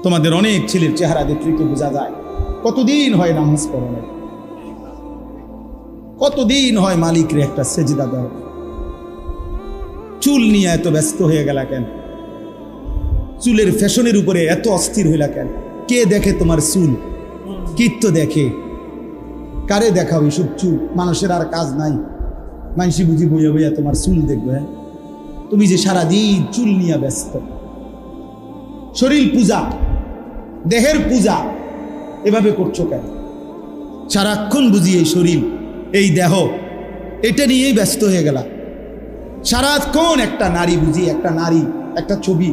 তোমাদের অনেক ছেলের চেহারা দেখলে তো বোঝা যায় কতদিন হয় নামাজ পড়ো না, কতদিন হয় মালিকের একটা সেজদা দাও। চুল নিয়ে এত ব্যস্ত হয়ে গেলা কেন? চুলের ফ্যাশনের উপরে এত অস্থির হইলা কেন? কে দেখে তোমার চুল? কীর্ত দেখে? কারে দেখাও এসব চুল? মানুষের আর কাজ নাই, মানসি বুঝি বইয়া বইয়া তোমার চুল দেখবে। তুমি যে সারাদিন চুল নিয়ে ব্যস্ত, শরীর পূজা, দেহের পূজা এভাবে করছো কেন? সারাক্ষণ বুঝি এই শরীর, এই দেহ, এটা নিয়েই ব্যস্ত হয়ে গেলা। সারাক্ষণ একটা নারী বুঝি, একটা নারী, একটা ছবি,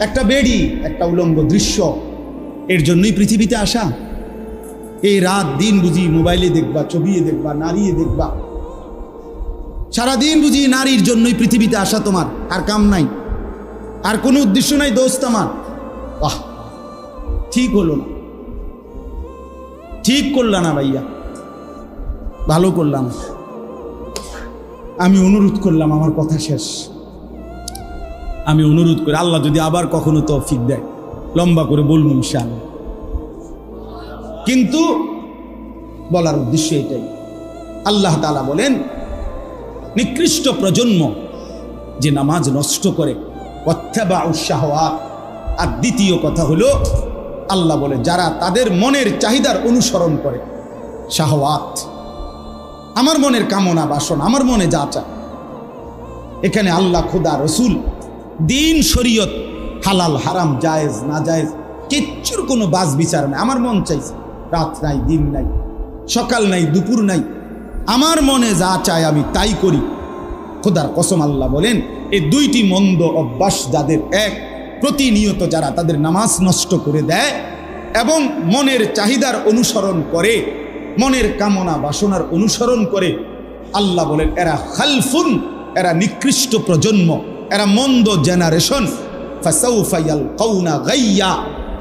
একটা বেড়ি, একটা উলঙ্গ দৃশ্য, এর জন্যই পৃথিবীতে আসা। এই রাত দিন বুঝি মোবাইলে দেখবা, ছবিয়ে দেখবা, নারীয়ে দেখবা, সারাদিন বুঝি নারীর জন্যই পৃথিবীতে আসা। তোমার আর কাম নাই, আর কোনো উদ্দেশ্য নাই দোস্ত আমার। বাহ, ঠিক হলো না, ঠিক করলা না ভাইয়া, ভালো করলাম। আমি অনুরোধ করলাম, আমার কথা শেষ। আমি অনুরোধ করি, আল্লাহ যদি আবার কখনো তৌফিক দেয় লম্বা করে বলবো ইনশাআল্লাহ। কিন্তু বলার উদ্দেশ্য এটাই, আল্লাহ তাআলা বলেন নিকৃষ্ট প্রজন্ম যে নামাজ নষ্ট করে, ওয়াত্তাবাউশ শাহওয়াত। আর দ্বিতীয় কথা হলো, আল্লাহ বলে যারা তাদের মনের চাহিদার অনুসরণ করে, শাহওয়াত, আমার মনের কামনা বাসনা, আমার মনে যা চায়। এখানে আল্লাহ, খোদা, রসুল, দিন, শরীয়ত, হালাল হারাম, জায়েজ না জায়েজ কিচ্ছুর কোনো বাজ বিচার নাই। আমার মন চাইছে, রাত নাই, দিন নাই, সকাল নাই, দুপুর নাই, আমার মনে যা চায় আমি তাই করি। খোদার কসম আল্লাহ বলেন, এই দুইটি মন্দ অভ্যাস যাদের, এক, প্রতিনিয়ত যারা তাদের নামাজ নষ্ট করে দেয় এবং মনের চাহিদার অনুসরণ করে, মনের কামনা বাসনার অনুসরণ করে, আল্লাহ বলেন এরা খালফুন, এরা নিকৃষ্ট প্রজন্ম, এরা মন্দ জেনারেশন। ফাসাউফা ইয়ালকাউনা গাইয়া,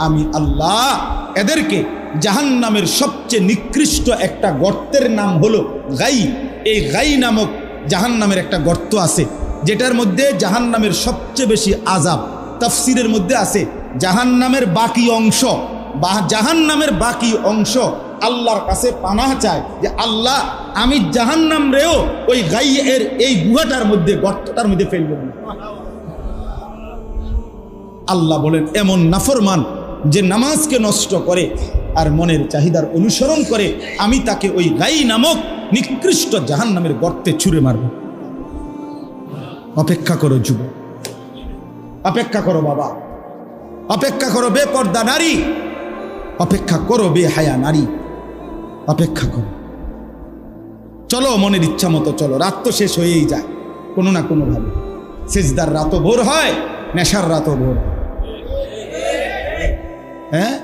আমি আল্লাহ এদেরকে জাহান্নামের সবচেয়ে নিকৃষ্ট একটা গর্তের নাম হলো গাই। এই গাই নামক জাহান্নামের একটা গর্ত আছে, যেটার মধ্যে জাহান্নামের সবচেয়ে বেশি আযাব। তাফসীরের মধ্যে আছে জাহান্নামের বাকি অংশ, বা জাহান্নামের বাকি অংশ আল্লাহর কাছে পানাহ চায় যে আল্লাহ আমি জাহান্নাম রেও ওই গাই এর এই গুহাটার মধ্যে, গর্তটার মধ্যে ফেলব না। আল্লাহ বলেন এমন নাফরমান যে নামাজকে নষ্ট করে আর মনের চাহিদার অনুসরণ করে, আমি তাকে ওই গাই নামক নিকৃষ্ট জাহান্নামের গর্তে ছুঁড়ে মারব। অপেক্ষা করো যুবক, অপেক্ষা করো বাবা, অপেক্ষা করো বেপর্দা নারী, অপেক্ষা করো বেহায়া নারী, অপেক্ষা করো। চলো মনের ইচ্ছা মতো চলো, রাত তো শেষ হয়েই যায় কোনো না কোনো ভাবে। সেজদার রাতও ভোর হয়, নেশার রাতও ভোর হয়। হ্যাঁ,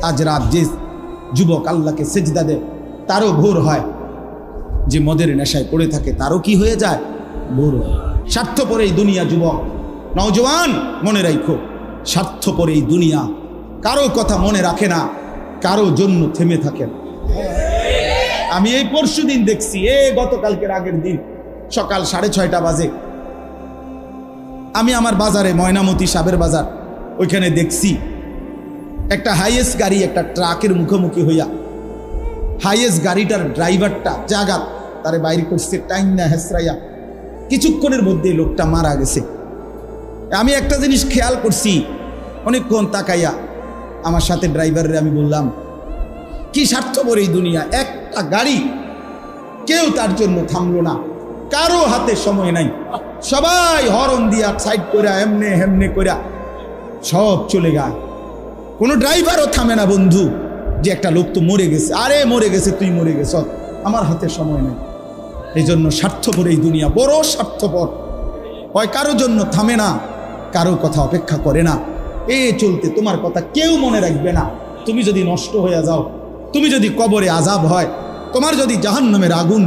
আজ রাত যে যুবক আল্লাহকে সেজদা দেয় তারও ভোর হয়, যে মদের নেশায় পড়ে থাকে তারও কি হয়ে যায়, ভোর হয়। স্বার্থপর এই দুনিয়া যুবক, নওজওয়ান মনে রাখো, স্বার্থপর এই দুনিয়া, কারো কথা মনে রাখে না, কারো জন্য থেমে থাকে না। আমি এই পরশুদিন দেখছি, গতকালকের আগের দিন সকাল 6:30 বাজে আমি আমার বাজারে, ময়নামতি সাবের বাজার, ওইখানে দেখছি একটা হাইয়েস্ট গাড়ি একটা ট্রাকের মুখোমুখি হইয়া, হাইয়েস্ট গাড়িটার ড্রাইভারটা জাগাত তারে বাইরে করছে টাইম না হেসরাইয়া, কিছুক্ষণের মধ্যে লোকটা মারা গেছে। আমি একটা জিনিস খেয়াল করছি, অনেকক্ষণ তাকাইয়া আমার সাথে ড্রাইভারের আমি বললাম, কি স্বার্থপর এই দুনিয়া, একটা গাড়ি কেউ তার জন্য থামলো না, কারো হাতে সময় নাই, সবাই হরন দিয়া সাইড করে এমনে হেমনে করে সব চলে যায়, কোনো ড্রাইভারও থামে না বন্ধু, যে একটা লোক তো মরে গেছে, আরে মরে গেছে, তুই মরে গেছ, আমার হাতে সময় নেই। এই জন্য স্বার্থপর এই দুনিয়া, বড় স্বার্থপর, হয় কারো জন্য থামে না, কারো কথা অপেক্ষা করে না। চলতে তোমার কথা কেউ মনে রাখবে না। তুমি যদি নষ্ট হয়ে যাও, তুমি যদি কবরে আযাব হয়, তোমার যদি জাহান্নামের আগুন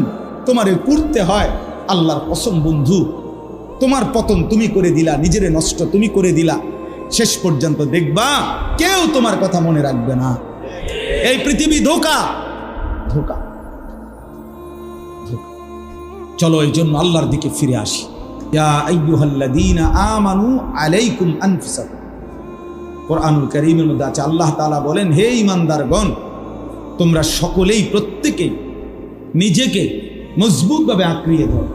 তোমারে পুড়তে হয়, আল্লাহর কসম বন্ধু, তোমার পতন তুমি করে দিলা, নিজেরে নষ্ট তুমি করে দিলা, শেষ পর্যন্ত দেখবা কেউ তোমার কথা মনে রাখবে না। এই পৃথিবী ধোঁকা, ধোঁকা, ধোঁকা। চলো এই জন্য আল্লাহর দিকে ফিরে আসি। ইয়া আইয়ুহাল্লাযীনা আমানু আলাইকুম আনফুসাকুম, কোরআনুল কারীমের মধ্যে আছে, আল্লাহ তাআলা বলেন, হে ঈমানদারগণ, তোমরা সকলেই প্রত্যেকেই নিজেকে মজবুতভাবে আঁকড়িয়ে ধরো।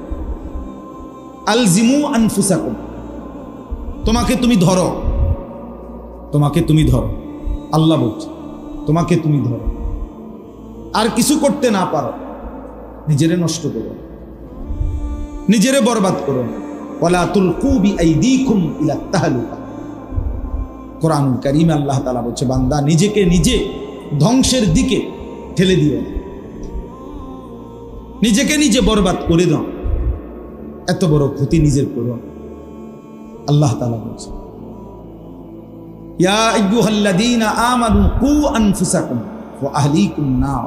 আলজিমু আনফুসাকুম, তোমাকে তুমি ধরো, তোমাকে তুমি ধরো। আল্লাহ বলছে তোমাকে তুমি ধরো। আর কিছু করতে না পারো, নিজেরে নষ্ট করো, নিজেরে বরবাদ করো। ওয়ালা তুলকু বিআইদিকুম ইলা তাহলুকা। কোরআনুল কারীমে আল্লাহ তাআলা বলছে, বান্দা নিজেকে নিজে ধ্বংসের দিকে ঠেলে দিও না, নিজেকে নিজে বরবাদ করে দাও, এত বড় ক্ষতি নিজের করো। আল্লাহ তাআলা বলছে, ইয়া আইয়ুহাল্লাযীনা আমানু কু আনফুসাকুম ওয়া আহলিকুম নার।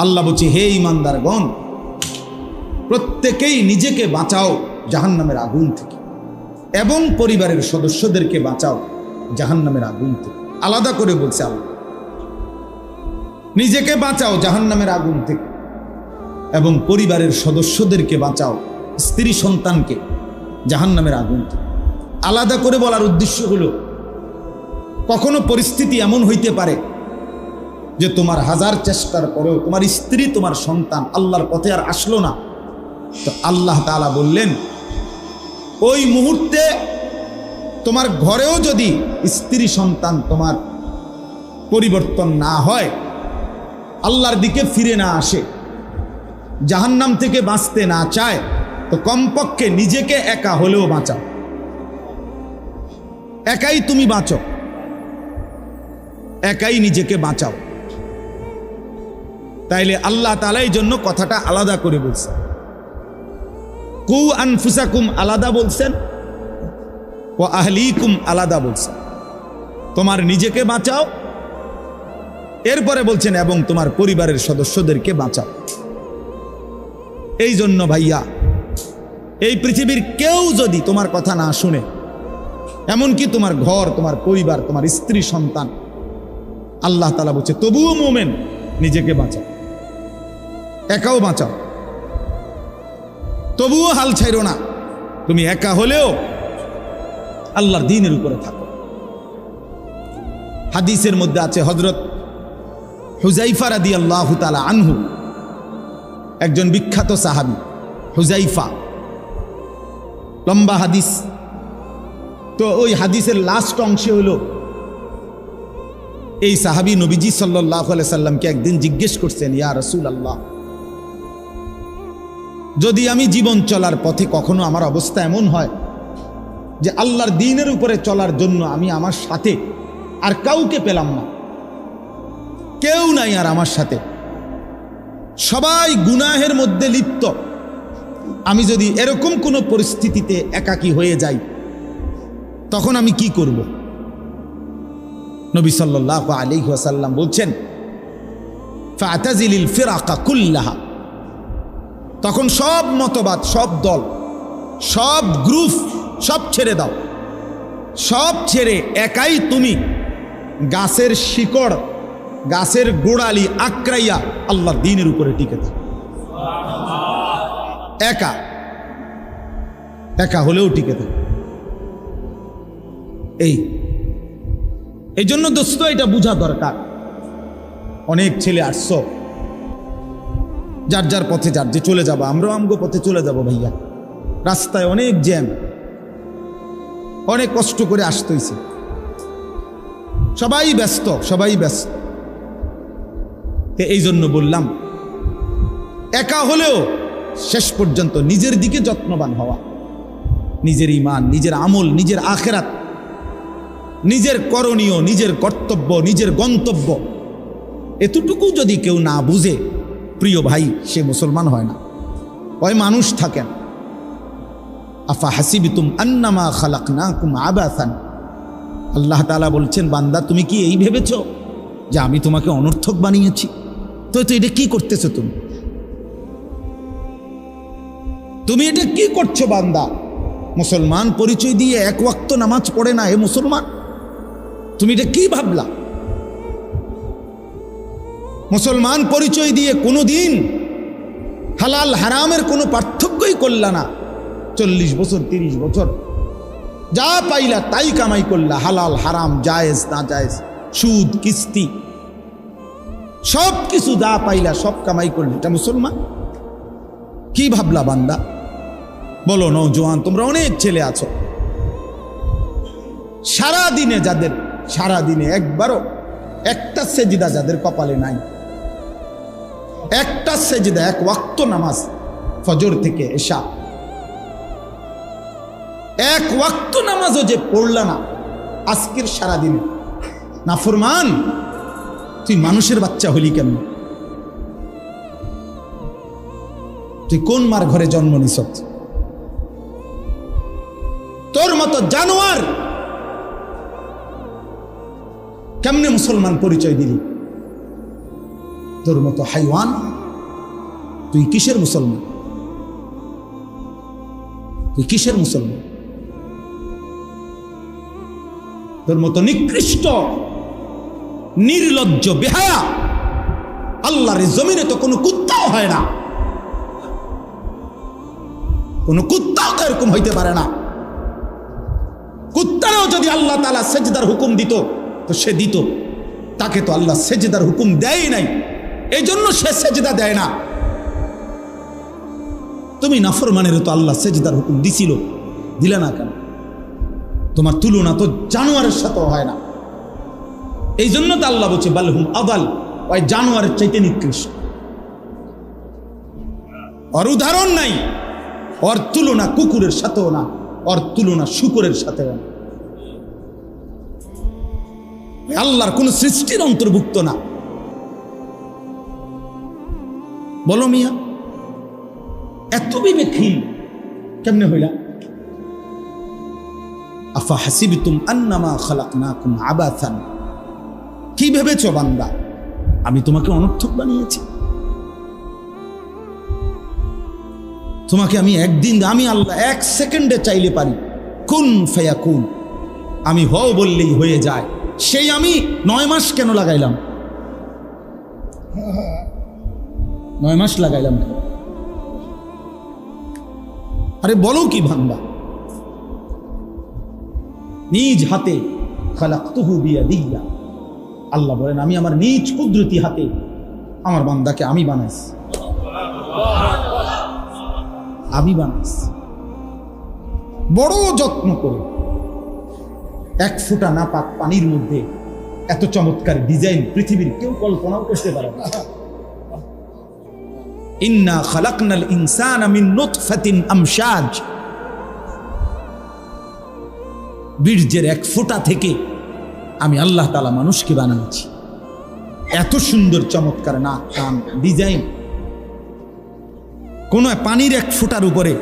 আল্লাহ বলছে, হে ঈমানদারগণ, প্রত্যেকেই নিজেকে বাঁচাও জাহান্নামের আগুন থেকে এবং পরিবারের সদস্যদেরকে বাঁচাও জাহান্নামের আগুন থেকে। আলাদা করে বলছে আল্লাহ, নিজেকে বাঁচাও জাহান্নামের আগুন থেকে এবং পরিবারের সদস্যদেরকে বাঁচাও, স্ত্রী সন্তানকে জাহান্নামের আগুন থেকে। আলাদা করে বলার উদ্দেশ্য হলো, কখনো পরিস্থিতি এমন হইতে পারে যে তোমার হাজার চেষ্টার পরেও তোমার স্ত্রী, তোমার সন্তান আল্লাহর পথে আর আসলো না। তো আল্লাহ তাআলা বললেন, ওই মুহূর্তে তোমার ঘরেও যদি স্ত্রী সন্তান তোমার পরিবর্তন না হয়, আল্লাহর দিকে ফিরে না আসে, জাহান্নাম থেকে বাঁচতে না চায়, তো কমপক্ষে নিজেকে একা হলেও বাঁচাও। একাই তুমি বাঁচো, একাই নিজেকে বাঁচাও। তাইলে আল্লাহ তাআলা এই জন্য কথাটা আলাদা করে বলছেন। কু আনফুসাকুম আলাদা বলছেন, ও আহলিকুম আলাদা বলছেন। তোমার নিজেকে বাঁচাও, এরপরে বলছেন এবং তোমার পরিবারের সদস্যদেরকে বাঁচাও। এই জন্য ভাইয়া, এই পৃথিবীর কেউ যদি তোমার কথা না শুনে, এমনকি তোমার ঘর, তোমার পরিবার, তোমার স্ত্রী সন্তান, আল্লাহ তাআলা বলছে তবুও মুমিন নিজেকে বাঁচাও, একাও বাঁচাও, তবুও হাল ছাইরো না। তুমি একা হলেও আল্লাহর দ্বীনের উপরে থাকো। হাদিসের মধ্যে আছে, হযরত হুযায়ফা রাদিয়াল্লাহু তাআলা আনহু, একজন বিখ্যাত সাহাবী হুযায়ফা, লম্বা হাদিস। তো ওই হাদিসের লাস্ট অংশে হলো, এই সাহাবী নবীজি সাল্লাল্লাহু আলাইহি সাল্লামকে একদিন জিজ্ঞেস করছেন, ইয়া রাসূলুল্লাহ, যদি আমি জীবন চলার পথে কখনো আমার অবস্থা এমন হয় যে আল্লাহর দ্বীনের উপরে চলার জন্য আমি আমার সাথে আর কাউকে পেলাম না, কেউ নাই আর আমার সাথে, সবাই গুনাহের মধ্যে লিপ্ত, আমি যদি এরকম কোনো পরিস্থিতিতে একাকী হয়ে যাই, তখন আমি কি করব? নবী সাল্লাল্লাহু আলাইহি ওয়াসাল্লাম বলছেন, ফাতাজিলিল ফিরাকা কুল্লাহা। তখন সব মতবাদ, সব দল, সব গ্রুপ সব ছেড়ে দাও, সব ছেড়ে একাই তুমি গাছের শিকড়, গাছের গোড়ালি আঁকড়াইয়া আল্লাহর দ্বীনের উপরে টিকে থাকো। একা একা হলেও টিকে থাকো। এই জন্য দোস্ত, এটা বোঝা দরকার। অনেক ছেলে আসছো, যার যার পথে যার যে চলে যাবো, আমরাও আমগো পথে চলে যাব ভাইয়া। রাস্তায় অনেক জ্যাম, অনেক কষ্ট করে আসতে হইছে, সবাই ব্যস্ত, সবাই ব্যস্ত। এই জন্য বললাম, একা হলেও শেষ পর্যন্ত নিজের দিকে যত্নবান হওয়া, নিজের ঈমান, নিজের আমল, নিজের আখিরাত, নিজের করণীয়, নিজের কর্তব্য, নিজের গন্তব্য, এতটুকু যদি কেউ না বুঝে, প্রিয় ভাই, সে মুসলমান হয় না, ওই মানুষ থাকেন। আফা হাসিবতুম আন্নামা খালাকনাকুম আবাসান। আল্লাহ তাআলা বলছেন, বান্দা তুমি কি এই ভেবেছ যে আমি তোমাকে অনর্থক বানিয়েছি? তো এটা কি করতেছো তুমি? তুমি এটা কি করছো বান্দা? মুসলমান পরিচয় দিয়ে এক ওয়াক্ত নামাজ পড়ে না, এ মুসলমান? তুমি এটা কি ভাবলা? মুসলমান পরিচয় দিয়ে কোনোদিন হালাল হারামের কোনো পার্থক্যই করলা না। 40 বছর 30 বছর যা পাইলা তাই কামাই করলা, হালাল হারাম জায়েজ না জায়েজ, সুদ কিস্তি সব কিছু যা পাইলা সব কামাই করলে, এটা মুসলমান? কি ভাবলা বান্দা? বলো নওজোয়ান, তোমরা অনেক ছেলে আছো, সারাদিনে যাদের সারাদিনে একবারও একটা সেজদা যাদের কপালে নাই, একটা সেজদা, এক ওয়াক্ত নামাজ ফজর থেকে এশা, এক ওয়াক্ত নামাজও যে পড়লা না আজকের সারাদিনে, নাফরমান, তুই মানুষের বাচ্চা হলি কেমন? তুই কোন মার ঘরে জন্ম নিস? তোর মতো জানোয়ার কেমনে মুসলমান পরিচয় দিলি? তোর মতো হাইওয়ান, তুই কিসের মুসলমান? তুই কিসের মুসলমান? তোর মতো নিকৃষ্ট নির্লজ্জ বেহায়া আল্লাহর জমিনে তো কোনো কুত্তাও হয় না, কোনো কুত্তাও তো এরকম হইতে পারে না। কুত্তারাও যদি আল্লাহ তাআলা সেজদার হুকুম দিত তো সে দিত, তাকে তো আল্লাহ সেজদার হুকুম দেয় নাই, এই জন্য সে সেজদা দেয় না। তুমি নাফরমানের তো আল্লাহ সেজদার হুকুম দিছিল, দিলে না কেন? তোমার তুলনা তো জানোয়ারের সাথেও হয় না, এই জন্য তো আল্লাহ বলছে বালহুম আদাল, ওই জানোয়ারের চাইতে নিকৃষ্ট। ওর উদাহরণ নাই, ওর তুলনা কুকুরের সাথেও না, ওর তুলনা শুকরের সাথেও না। আল্লাহর কোন সৃষ্টির অন্তর্ভুক্ত না। বলো মিয়া, এত বিবেকহীন কেমনে হইলা? আফা হাসিবতুম আন্নামা খালাকনাকুম আবাথান, কি ভেবেছো বান্দা আমি তোমাকে অনর্থক বানিয়েছি? তোমাকে আমি একদিন, আমি আল্লাহ এক সেকেন্ডে চাইলে পারি, কুন ফায়াকুন, আমি হও বললেই হয়ে যায়। সেই আমি 9 মাস কেন লাগাইলাম? 9 মাস লাগাইলাম কেন? আরে বলো কি বান্দা? নিজ হাতে খালাকতুহু বিয়াদিয়া, আল্লাহ বলেন আমি আমার নিজ কুদরতি হাতে আমার বান্দাকে আমি বানাইছি, আমি বানাইছি বড় যত্ন করে। এক ফোঁটা নাপাক পানির মধ্যে এত চমৎকার ডিজাইন পৃথিবীর কেউ কল্পনাও করতে পারে না। ইন্না খালাকনাল ইনসানা মিন নুতফাতিন আমশাজ, বীর্যের এক ফোঁটা থেকে আমি আল্লাহ তাআলা মানুষকে বানিয়েছি। এত সুন্দর চমৎকার নাক কান ডিজাইন। কোন পানির এক ফোঁটার উপরে,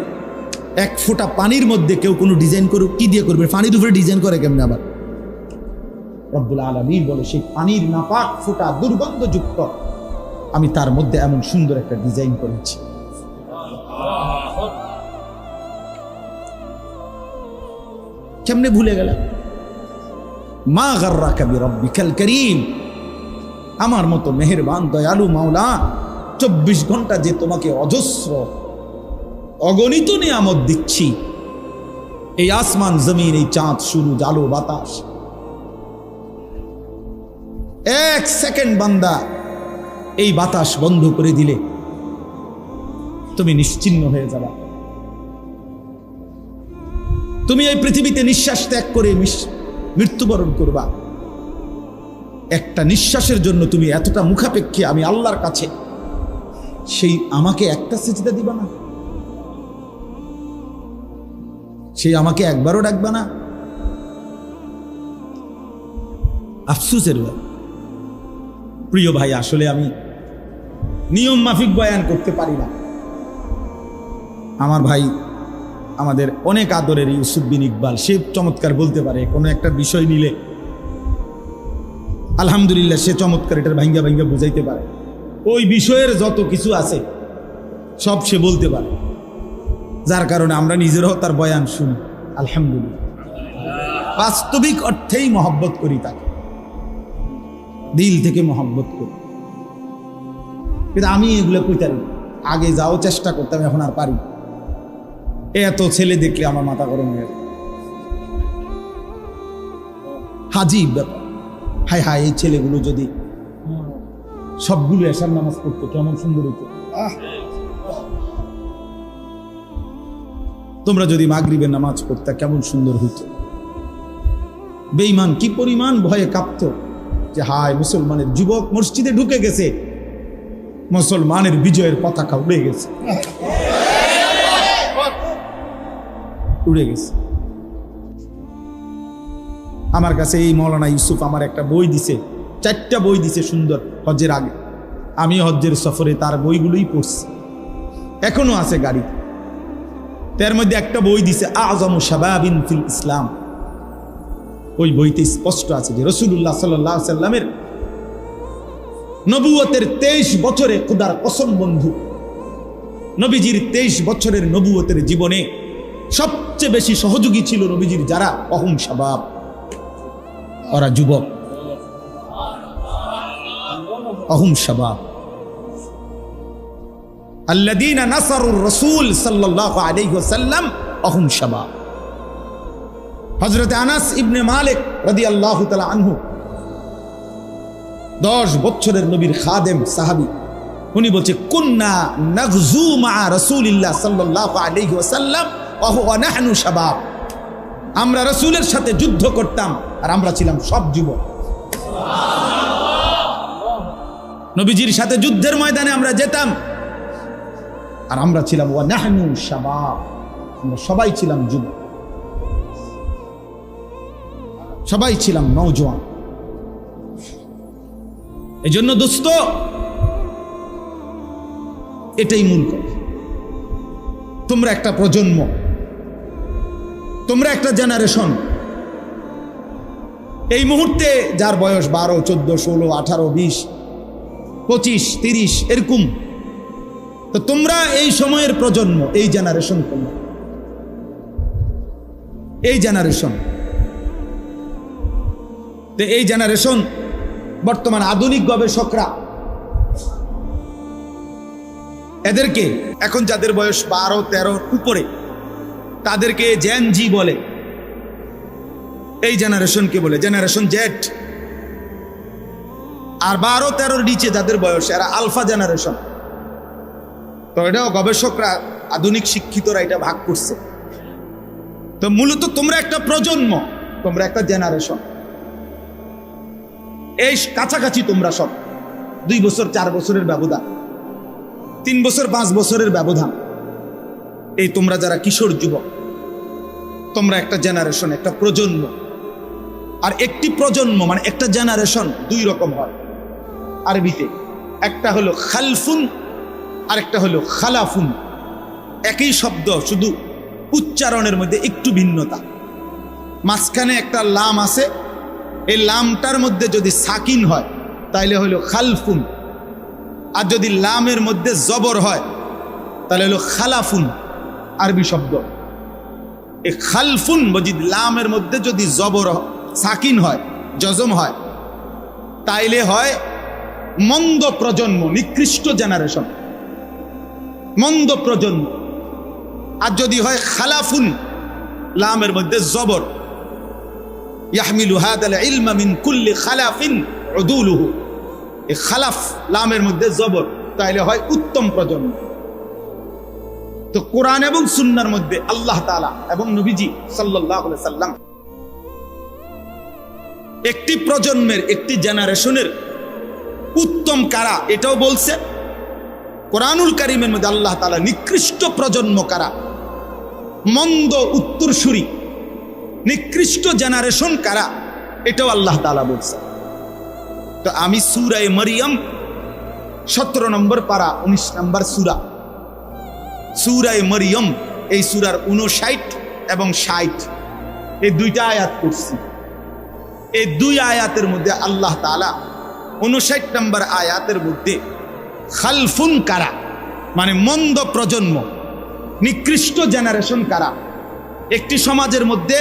এক ফোঁটা পানির মধ্যে কেউ কোনো ডিজাইন করুক, কি দিয়ে করবে? পানির উপরে ডিজাইন করে কেমনে? আবার রব্বুল আলামিন বলে সেই পানির নাপাক ফোঁটা দুর্গন্ধযুক্ত, আমি তার মধ্যে এমন সুন্দর একটা ডিজাইন করেছি। কেমনে ভুলে গেল? মা গাররাকা বিরব্বিকাল কারীম, আমার মতো মেহেরবান দয়ালু মাওলা 24 ঘন্টা যে তোমাকে অজস্র অগণিত নিয়ামত দিচ্ছি, এই আসমান জমিন, এই চাঁদ সূরজ আলো বাতাস, এক সেকেন্ড বান্দা এই বাতাস বন্ধ করে দিলে তুমি নিশ্চিহ্ন হয়ে যাবা। তুমি এই পৃথিবীতে নিঃশ্বাস ত্যাগ করে মৃত্যুবরণ করবা। একটা নিঃশ্বাসের জন্য তুমি এতটা মুখাপেক্ষী আমি আল্লাহর কাছে, সেই আমাকে একটা সিজদা দিবা না? সেই আমাকে একবারও ডাকবা না? আফসোসের প্রিয় ভাই, আসলে আমি নিয়ম মাফিক বয়ান করতে পারি না। আমার ভাই, আমাদের অনেক আদরের ইউসুফ বিন ইকবাল, সে চমৎকার বলতে পারে। কোনো একটা বিষয় নিলে আলহামদুলিল্লাহ সে চমৎকার এটার ভাঙ্গা ভাঙ্গা বুঝাইতে পারে। ওই বিষয়ের যত কিছু আছে সব সে বলতে পারে, যার কারণে আমরা নিজেরাও তার বয়ান শুনি। আলহামদুলিল্লাহ, বাস্তবিক অর্থেই মহব্বত করি তাকে, দিল থেকে মহব্বত করি। কিন্তু আমি এগুলো কইতারি, আগে যাও চেষ্টা করতাম, এখন আর পারি। এত ছেলে দেখলে আমার মাথা গরম হয়ে যায়। হাজিব ব্যাপার। হায় হায়, এই ছেলেগুলো যদি সবগুলো এশার নামাজ পড়তো কেমন সুন্দর হতো। তোমরা যদি মাগরিবের নামাজ পড়তা কেমন সুন্দর হইতো। বেঈমান কি পরিমাণ ভয়ে কাঁপত যে হায়, মুসলমানের যুবক মসজিদে ঢুকে গেছে, মুসলমানের বিজয়ের পতাকা উড়ে গেছে, উড়ে গেছে। আমার কাছে এই মৌলানা ইউসুফ আমার একটা বই দিছে, 4টা বই দিছে সুন্দর, হজ্জের আগে। আমি হজ্জের সফরে তার বইগুলোই পড়ছি, এখনো আছে গাড়ি। তার মধ্যে একটা বই দিছে আযমু শাবাবিন ফিল ইসলাম। ওই বইতে স্পষ্ট আছে যে রাসূলুল্লাহ সাল্লাল্লাহু আলাইহি সাল্লামের নবুয়তের 23 বছরে, খোদার কসম বন্ধু, নবীজির 23 বছরের নবুয়তের জীবনে সবচেয়ে বেশি সহযোগী ছিল নবীজির যারা, অহুম শাবাব, ওরা যুবক, অহুম শাবাব আল্লাযীনা নাসারুর রাসূল সাল্লাল্লাহু আলাইহি ওয়াসাল্লাম, অহুম শাবাব। হযরত আনাস ইবনে মালিক রাদিয়াল্লাহু তাআলা আনহু 10 বছরের নবীর খাদেম সাহাবী, উনি বলছে কুন্না নাগজু মা রাসূলিল্লাহ সাল্লাল্লাহু আলাইহি ওয়াসাল্লাম ওয়া হুয়া নাহনু শাবাব। আমরা রাসূলের সাথে যুদ্ধ করতাম আর আমরা ছিলাম সব যুবক। নবীজির সাথে যুদ্ধের ময়দানে আমরা যেতাম আর আমরা ছিলাম ওয়া নাহনু শাবাব, আমরা সবাই ছিলাম যুবক, সবাই ছিলাম নওজোয়ান। এজন্য দোস্ত, এটাই মূল কথা। তোমরা একটা প্রজন্ম, তোমরা একটা জেনারেশন। এই মুহূর্তে যার বয়স 12, 14, 16, 18, 20, 25, 30 এরকম, তো তোমরা এই সময়ের প্রজন্ম, এই জেনারেশন, তোমরা এই জেনারেশন। তো এই জেনারেশন বর্তমান আধুনিক গবেষকরা এদেরকে, এখন যাদের বয়স 12-13 উপরে, তাদেরকে জেন জি বলে। এই জেনারেশনকে বলে জেনারেশন জেড। আর 12-13 নিচে যাদের বয়স, এরা আলফা জেনারেশন। তো এটাও গবেষকরা, আধুনিক শিক্ষিতরা এটা ভাগ করছে। তো মূলত তোমরা একটা প্রজন্ম, তোমরা একটা জেনারেশন। এই কাছাকাছি তোমরা সব 2 বছর 4 বছরের ব্যবধান, 3 বছর 5 বছরের ব্যবধান। এই তোমরা যারা কিশোর যুবক, তোমরা একটা জেনারেশন, একটা প্রজন্ম। আর একটি প্রজন্ম মানে একটা জেনারেশন 2 রকম হয় আরবিতে। একটা হলো খালফুন আর একটা হলো খালাফুন। একই শব্দ, শুধু উচ্চারণের মধ্যে একটু ভিন্নতা। মাঝখানে একটা লাম আছে, এই লামটার মধ্যে যদি সাকিন হয় তাহলে হলো খালফুন, আর যদি লামের মধ্যে জবর হয় তাহলে হলো খালাফুন, আরবি শব্দ। এই খালফুন মজিদ লামের মধ্যে যদি জবর সাকিন হয়, জজম হয়, তাইলে হয় মন্দ প্রজন্ম, নিকৃষ্ট জেনারেশন, মন্দ প্রজন্ম। আর যদি হয় খালাফুন, লামের মধ্যে জবর, ইয়াহমিলু হাদাল ইলমা মিন কুল্লি খালাফিন উদুলুহু, এই খালাফ লামের মধ্যে জবর, তাইলে হয় উত্তম প্রজন্ম। তো কোরআন এবং সুন্নাহর মধ্যে আল্লাহ তাআলা এবং নবীজি সাল্লাল্লাহু আলাইহি সাল্লাম একটি প্রজন্মের, একটি জেনারেশনের উত্তম কারা এটাও বলছে। কোরআনুল কারীমের মধ্যে আল্লাহ তাআলা নিকৃষ্ট প্রজন্ম কারা, মন্দ উত্তরসূরি, নিকৃষ্ট জেনারেশন কারা, এটাও আল্লাহ তাআলা বলছে। তো আমি সূরা মরিয়ম 17 নম্বর পারা 19 নম্বর সূরা, সূরা মরিয়ম, এই সূরার 59 এবং 60 এই 2টা আয়াত পড়ছি। এই 2 আয়াতের মধ্যে আল্লাহ তাআলা 59 নম্বর আয়াতের মধ্যে খালফুন কারা মানে মন্দ প্রজন্ম, নিকৃষ্ট জেনারেশন কারা, একটি সমাজের মধ্যে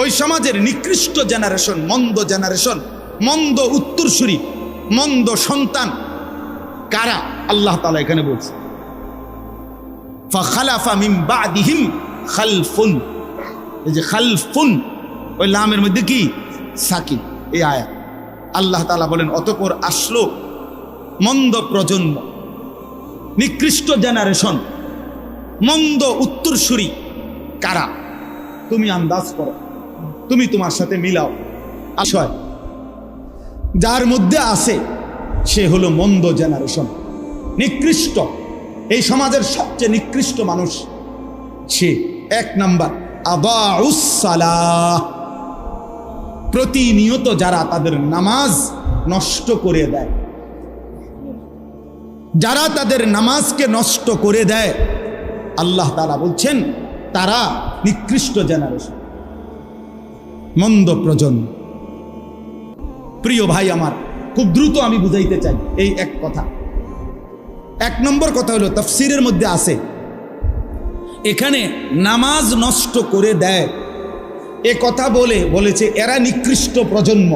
ওই সমাজের নিকৃষ্ট জেনারেশন, মন্দ জেনারেশন, মন্দ উত্তরসূরি, মন্দ সন্তান কারা, আল্লাহ তাআলা এখানে বলছে ফাখালাফা মিন বাদিহিম খালফুন। এই যে খালফুন, ওই লামের মধ্যে কি সাকিন, এই আয়াত। আল্লাহ তাআলা বলেন অতঃপর আসলো মন্দ প্রজন্ম, নিকৃষ্ট জেনারেশন, মন্দ উত্তরসূরি। কারা? তুমি আন্দাজ করো, তুমি তোমার সাথে মিলাও। আশয় যার মধ্যে আছে সে হলো মন্দ জেনারেশন, নিকৃষ্ট, এই সমাজের সবচেয়ে নিকৃষ্ট মানুষ সে। এক নাম্বার আদাউস সালাহ, প্রতিনিয়ত যারা তাদের নামাজ নষ্ট করে দেয়, যারা তাদের নামাজকে নষ্ট করে দেয়, আল্লাহ তাআলা বলছেন তারা নিকৃষ্ট জেনারেশন, মন্দ প্রজন্ম। প্রিয় ভাই আমার, খুব দ্রুত আমি বুঝাইতে চাই এই এক কথা। এক নম্বর কথা হলো তাফসীরের মধ্যে আছে, এখানে নামাজ নষ্ট করে দেয় এ কথা বলেছে এরা নিকৃষ্ট প্রজন্ম।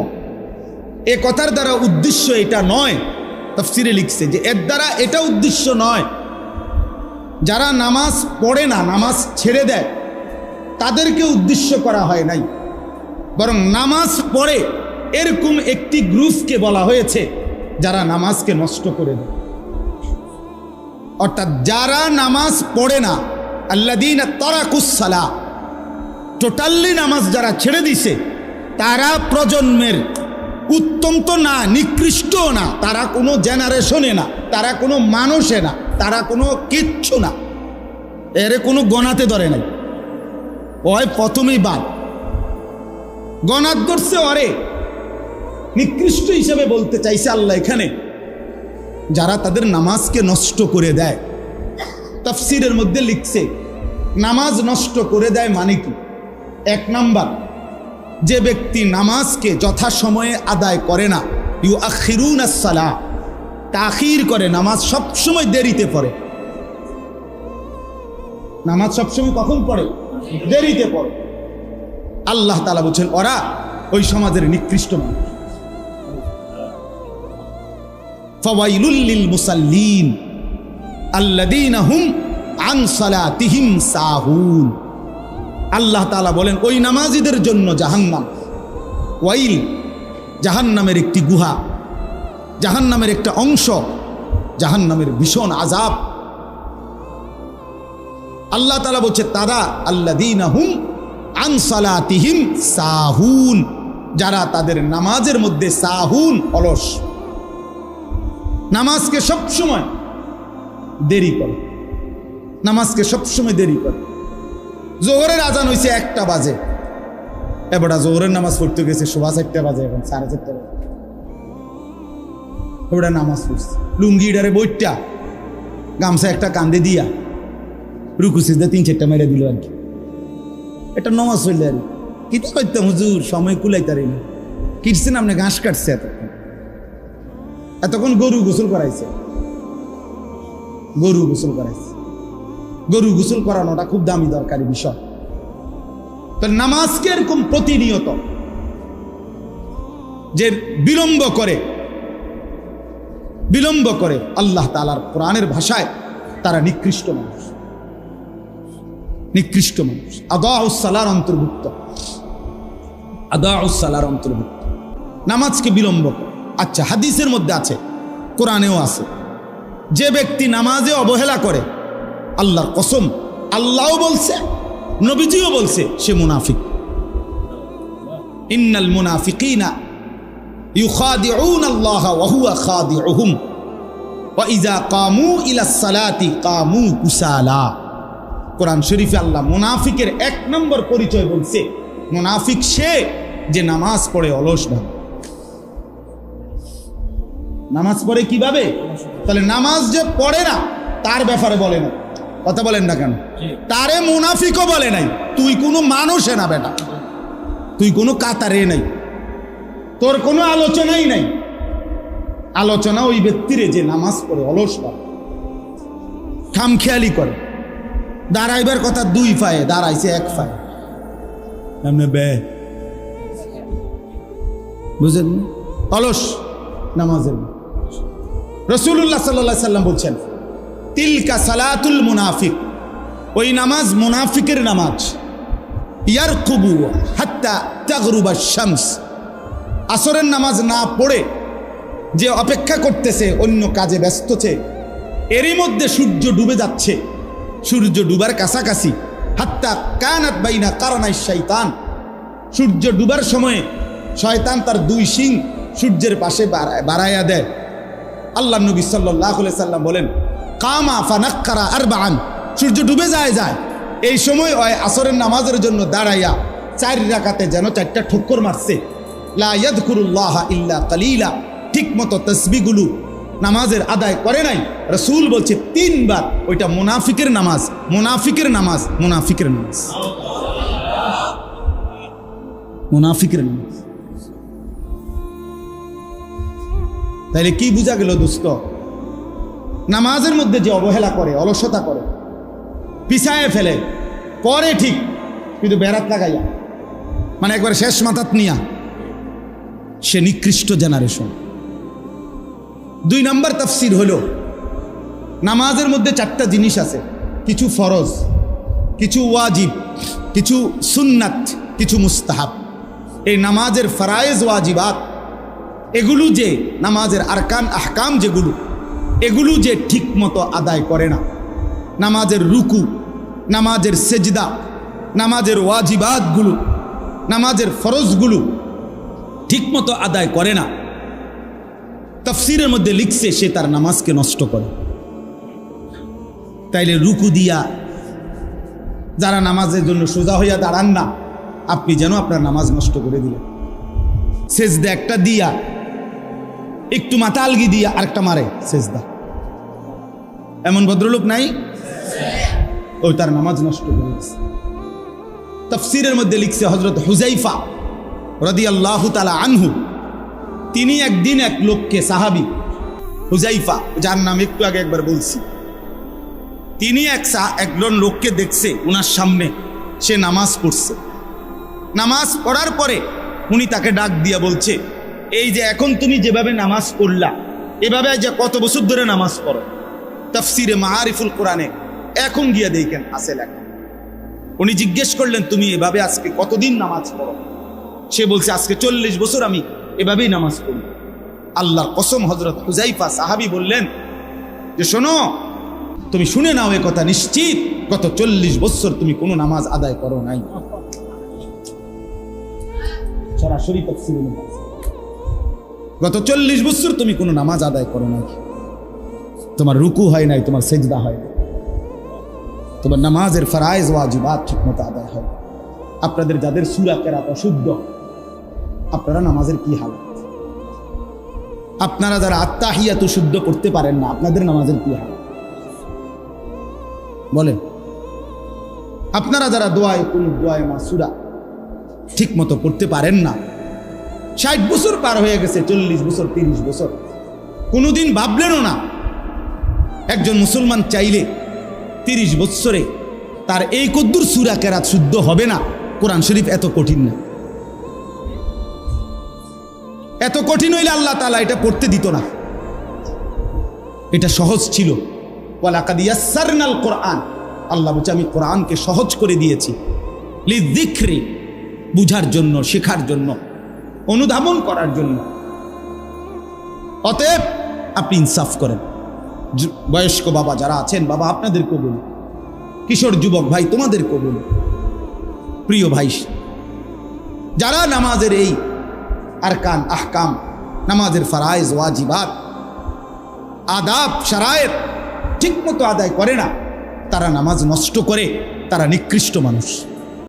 এ কথার দ্বারা উদ্দেশ্য এটা নয়, তাফসীরে লিখছে যে এর দ্বারা এটা উদ্দেশ্য নয় যারা নামাজ পড়ে না, নামাজ ছেড়ে দেয়, তাদেরকে উদ্দেশ্য করা হয় নাই, বরং নামাজ পড়ে এরকম একটি গ্রুপকে বলা হয়েছে যারা নামাজকে নষ্ট করে দেয়। অর্থাৎ যারা নামাজ পড়ে না, আল্লাযীনা তারাকুস সালাহ, টোটালি নামাজ যারা ছেড়ে দিছে, তারা প্রজন্মের উত্তম তো না, নিকৃষ্টও না, তারা কোনো জেনারেশনে না, তারা কোনো মানুষে না, তারা কোনো কিচ্ছু না, এর কোনো গণাতে ধরে নাই। ওই প্রথমেই বাদ গণাত ধরছে, ওরে নিকৃষ্ট হিসেবে বলতে চাইছে আল্লাহ এখানে যারা তাদের নামাজকে নষ্ট করে দেয়। তাফসীরের মধ্যে লিখছে নামাজ নষ্ট করে দেয় মানে কি? এক নাম্বার, যে ব্যক্তি নামাজকে যথাসময়ে আদায় করে না, ইউআখিরুনাস সালাহ, তাখির করে, নামাজ সবসময় দেরিতে পড়ে। নামাজ সবসময় কখন পড়ে? দেরিতে পড়ে। আল্লাহ তাআলা বলছেন ওরা ওই সমাজের নিকৃষ্ট মানুষ। ফাওয়াইলুল লিল মুসাল্লিন আল্লাযীনা হুম আন সালাতিহিম সাহুন। আল্লাহ তাআলা বলেন ওই নামাজীদের জন্য জাহান্নাম। ওয়াইল, জাহান্নামের একটি গুহা, জাহান্নামের একটা অংশ, জাহান্নামের ভীষণ আযাব। আল্লাহ তাআলা বলছে তারা আল্লাযীনা হুম আন সালাতিহিম সাহুন, যারা তাদের নামাজের মধ্যে সাহুন, অলস, নামাজকে সবসময় দেরি করে, নামাজকে সবসময় দেরি করে। জোহরের আজান হয়েছে 1টা বাজে, এবার জোহরের নামাজ পড়তে গেছে 4:30 বাজে, এখন 4:30 বাজে, ওটা নামাজ পড়ছে লুঙ্গিটারে বইটা গামছা একটা কান্দে দিয়া রুকু সিজদা 3-4টা মেরে দিল আর কি। এটা নামাজ হইলে আর কি করতাম হুজুর, সময় কুলাইতারি না। কিটছেন আপনি, ঘাস কাটছে, এতক্ষণ গরু গোসল করাইছে, গরু গোসল করাইছে। গরু গোসল করানোটা খুব দামি দরকারি বিষয়। তো নামাজকে এরকম প্রতিনিয়ত যে বিলম্ব করে আল্লাহ তাআলার কোরআনের ভাষায় তারা নিকৃষ্ট মানুষ, নিকৃষ্ট মানুষ। আদাউস সালার অন্তর্ভুক্ত, আদাউস সালার অন্তর্ভুক্ত, নামাজকে বিলম্ব করে। আচ্ছা, হাদিসের মধ্যে আছে, কোরআনেও আছে, যে ব্যক্তি নামাজে অবহেলা করে, আল্লাহর কসম, আল্লাহও বলছে, নবীজিও বলছে, সে মুনাফিক। ইন্নাল মুনাফিকিনা ইউখাদিউনা আল্লাহ ওয়া হুয়া খাদিউহুম ওয়া ইযা কামু ইলাস সালাতি কামু কুসালা। কোরআন শরীফে আল্লাহ মুনাফিকের 1 নম্বর পরিচয় বলছে, মুনাফিক সে যে নামাজ পড়ে অলসভাবে। নামাজ পড়ে কিভাবে? তাহলে নামাজ যে পড়ে না তার ব্যাপারে বলে না, কথা বলেন না কেন? তারে মুনাফিকও বলে নাই। তুই কোনো মানুষে না বেটা, তুই কোনো কাতারে নাই, তোর কোনো আলোচনাই নাই। আলোচনা ওই ব্যক্তিরে যে নামাজ পড়ে অলসভাবে, খামখেয়ালি করে, দাঁড়াইবার কথা 2 পায়ে, দাঁড়াইছে 1 পায়ে, বুঝলেন? অলস নামাজের। রাসূলুল্লাহ সাল্লাল্লাহু আলাইহি সাল্লাম বলছেন তিলকা সালাতুল মুনাফিক, ওই নামাজ মুনাফিকের নামাজ। ইয়ারকুবু হাত্তা তাগরুবা শামস, আসরের নামাজ না পড়ে যে অপেক্ষা করতেছে, অন্য কাজে ব্যস্তছে, এরই মধ্যে সূর্য ডুবে যাচ্ছে। সূর্য ডুবার কাছাকাছি, হাত্তা কানাত বাইনা কারনাই শয়তান, সূর্য ডুবার সময়ে শয়তান তার দুই শিং সূর্যের পাশে বাড়াইয়া দেয়। আল্লাহ নবী সাল্লাল্লাহু আলাইহি সাল্লাম বলেন, কামা ফানাক্কারা আরবাআন, সূর্য ডুবে যায় এই সময় ওই আসরের নামাজের জন্য দাঁড়াইয়া 4 রাকাতে যেন 4টা ঠক্কর মারছে। লা ইয়াযকুরুল্লাহ ইল্লা কালিলা, ঠিক মতো তাসবিহগুলো নামাজের আদায় করে নাই। রাসূল বলছে 3 বার, ওইটা মুনাফিকের নামাজ, মুনাফিকের নামাজ, মুনাফিকের নামাজ, মুনাফিকের নামাজ। তাইলে কি বোঝা গেল দোস্ত? নামাজের মধ্যে যে অবহেলা করে, অলসতা করে, পিছায় ফেলে, করে ঠিক, কিন্তু বেড়াত লাগাইয়া, মানে একবার শেষ মাথাত নিয়া, সে নিকৃষ্ট জেনারেশন। 2 নম্বর তাফসীর হলো, নামাজের মধ্যে 4টা জিনিস আছে, কিছু ফরজ, কিছু ওয়াজিব, কিছু সুন্নাত, কিছু মুস্তাহাব। এই নামাজের ফরায়েজ ওয়াজিবাত, এগুলো যে নামাজের আরকান আহকাম যেগুলো, এগুলো যে ঠিক মতো আদায় করে না, নামাজের রুকু, নামাজের সেজদা, নামাজের ওয়াজিবাতগুলো, নামাজের ফরজগুলো ঠিক মতো আদায় করে না, তাফসীরের মধ্যে লিখছে সে তার নামাজকে নষ্ট করে। তাইলে রুকু দিয়া যারা নামাজের জন্য সোজা হইয়া দাঁড়ান না, আপনি যেন আপনার নামাজ নষ্ট করে দিলেন। সেজদা একটা দিয়া, একটু মাথা আলগি দিয়া আরেকটা মারে সেজদা, এমন ভদ্রলোক নাই? ওই তার নামাজ নষ্ট করে দিয়েছে। তাফসীরের মধ্যে লিখছে হযরত হুযায়ফা রাদিয়াল্লাহু তাআলা আনহু, তিনি একদিন এক লোককে, সাহাবী হুযায়ফা, যার নাম একটু আগে একবার বলছি, তিনি একজন লোককে দেখছে ওনার সামনে, সে নামাজ পড়ছে। নামাজ পড়ার পরে উনি তাকে ডাক দিয়া বলছে, এই যে এখন তুমি যেভাবে নামাজ পড়লা, এভাবে যে কত বছর ধরে নামাজ পড়ো? তাফসীরে মাআরিফুল কোরআনে এখন গিয়া দেখেন আছে লেখা। উনি জিজ্ঞেস করলেন, তুমি এভাবে আজকে কতদিন নামাজ পড়ো? সে বলছে, আজকে 40 বছর আমি এভাবেই নামাজ পড়ি। আল্লাহর কসম, হযরত হুযায়ফা সাহাবী বললেন যে, শোনো, তুমি শুনে নাও এ কথা, নিশ্চিত গত 40 বছর তুমি কোনো নামাজ আদায় করো নাই। সরাসরি তাফসীরে আছে, গত 40 বছর তুমি কোনো নামাজ আদায় করো নাই, তোমার রুকু হয় নাই, তোমার সেজদা হয় নাই, তোমার নামাজের ফরায়েজ ওয়াজিবাত ঠিকমতো আদায় হয়। আপনাদের যাদের সূরা কেরাত অশুদ্ধ, আপনারা নামাজের কি হালত? আপনারা যারা আত্তাহিয়াতু শুদ্ধ করতে পারেন না, আপনাদের নামাজের কি হালত বলেন? আপনারা যারা দোয়ায়ে কুনুত, দোয়ায়ে মাসুরা ঠিক মতো পড়তে পারেন না, 60 বছর পার হয়ে গেছে, 40 বছর, 30 বছর, কোনোদিন ভাবলেনও না একজন মুসলমান চাইলে 30 বছরে তার এই কদ্দুর সূরা কেরাত শুদ্ধ হবে না। কোরআন শরীফ এত কঠিন না, এত কঠিন হইলে আল্লাহ তাআলা এটা পড়তে দিত না। এটা সহজ ছিল। ওয়ালাকাদ ইয়াসসারনাল কোরআন, আল্লাহ বলছে আমি কোরআনকে সহজ করে দিয়েছি, লিযিকরি, বুঝার জন্য, শেখার জন্য, অনুধাবন করার জন্য। অতএব আপনি ইনসাফ করেন। বয়স্ক বাবা যারা আছেন, বাবা আপনাদেরকেও বলি, কিশোর যুবক ভাই তোমাদেরকেও বলি, প্রিয় ভাই, যারা নামাজের এই আরকান আহকাম, নামাজের ফরায়েজ ওয়াজিবাত, আদাব শারায়েত ঠিক মতো আদায় করে না, তারা নামাজ নষ্ট করে, তারা নিকৃষ্ট মানুষ।